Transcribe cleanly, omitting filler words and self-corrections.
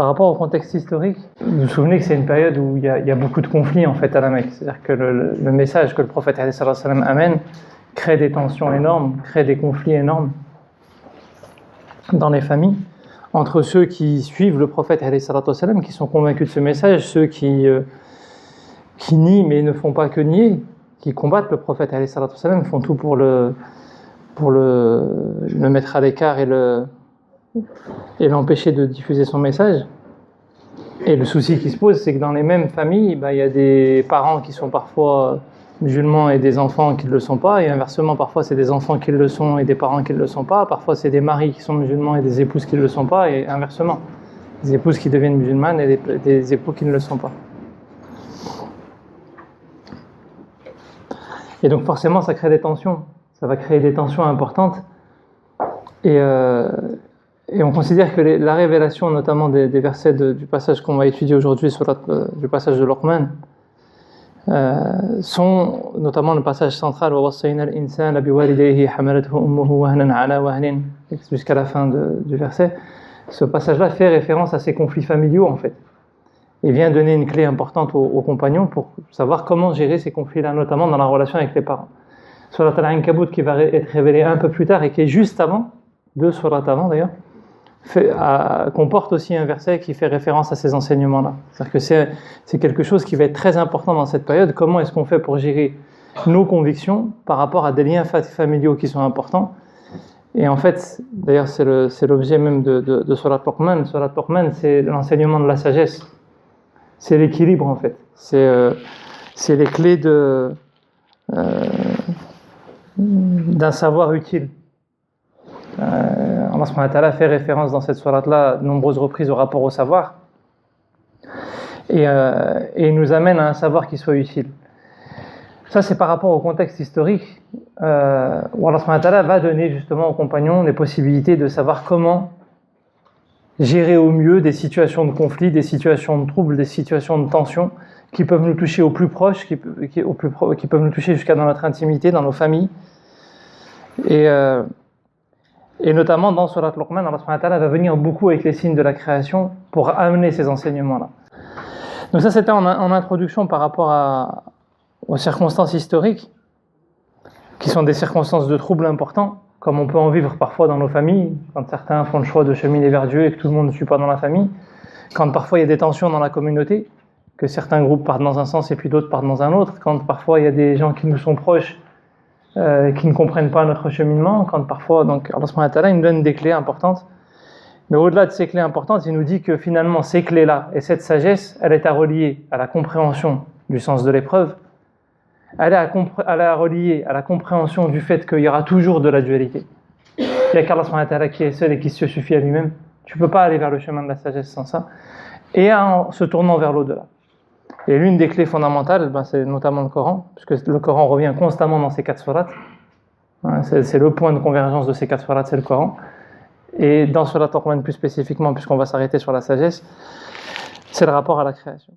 Par rapport au contexte historique, vous vous souvenez que c'est une période où il y a beaucoup de conflits en fait à la Mecque. C'est-à-dire que le message que le prophète amène crée des tensions énormes, crée des conflits énormes dans les familles, entre ceux qui suivent le prophète qui sont convaincus de ce message, ceux qui nient mais ne font pas que nier, qui combattent le prophète font tout pour le mettre à l'écart et l'empêcher de diffuser son message. Et le souci qui se pose, c'est que dans les mêmes familles, il y a des parents qui sont parfois musulmans et des enfants qui ne le sont pas, et inversement, parfois c'est des enfants qui le sont et des parents qui ne le sont pas, parfois c'est des maris qui sont musulmans et des épouses qui ne le sont pas, et inversement, des épouses qui deviennent musulmanes et des époux qui ne le sont pas. Et donc forcément, ça crée des tensions, ça va créer des tensions importantes, et on considère que la révélation, notamment des versets du passage qu'on va étudier aujourd'hui, du passage de Luqman, sont notamment le passage central jusqu'à la fin du verset. Ce passage-là fait référence à ces conflits familiaux en fait, et vient donner une clé importante aux compagnons pour savoir comment gérer ces conflits-là, notamment dans la relation avec les parents. Surat Al-Ankabut, qui va être révélé un peu plus tard et qui est juste avant, 2 sourates avant d'ailleurs, comporte aussi un verset qui fait référence à ces enseignements-là. C'est-à-dire que c'est quelque chose qui va être très important dans cette période. Comment est-ce qu'on fait pour gérer nos convictions par rapport à des liens familiaux qui sont importants? Et en fait, d'ailleurs, c'est l'objet même de Surat Luqman. Surat Luqman, c'est l'enseignement de la sagesse. C'est l'équilibre, en fait. C'est les clés d'un savoir utile. Allah subhanahu wa ta'ala fait référence dans cette sourate-là de nombreuses reprises au rapport au savoir, et il nous amène à un savoir qui soit utile. Ça, c'est par rapport au contexte historique où Allah subhanahu wa ta'ala va donner justement aux compagnons les possibilités de savoir comment gérer au mieux des situations de conflit, des situations de trouble, des situations de tension qui peuvent nous toucher au plus proche, qui peuvent nous toucher jusqu'à dans notre intimité, dans nos familles. Et notamment dans Surat Luqman, Allah subhanahu wa ta'ala va venir beaucoup avec les signes de la création pour amener ces enseignements-là. Donc ça, c'était en introduction par rapport aux circonstances historiques, qui sont des circonstances de troubles importants, comme on peut en vivre parfois dans nos familles, quand certains font le choix de cheminer vers Dieu et que tout le monde ne suit pas dans la famille, quand parfois il y a des tensions dans la communauté, que certains groupes partent dans un sens et puis d'autres partent dans un autre, quand parfois il y a des gens qui nous sont proches, qui ne comprennent pas notre cheminement, quand parfois, donc Allah subhanahu wa ta'ala, il nous donne des clés importantes, mais au-delà de ces clés importantes, il nous dit que finalement ces clés-là et cette sagesse, elle est à relier à la compréhension du sens de l'épreuve, elle est à relier à la compréhension du fait qu'il y aura toujours de la dualité. Il n'y a qu'Allah subhanahu wa ta'ala qui est seul et qui se suffit à lui-même, tu ne peux pas aller vers le chemin de la sagesse sans ça, et en se tournant vers l'au-delà. Et l'une des clés fondamentales, c'est notamment le Coran, puisque le Coran revient constamment dans ces 4 sourates. C'est le point de convergence de ces 4 sourates, c'est le Coran. Et dans Surat Luqman plus spécifiquement, puisqu'on va s'arrêter sur la sagesse, c'est le rapport à la création.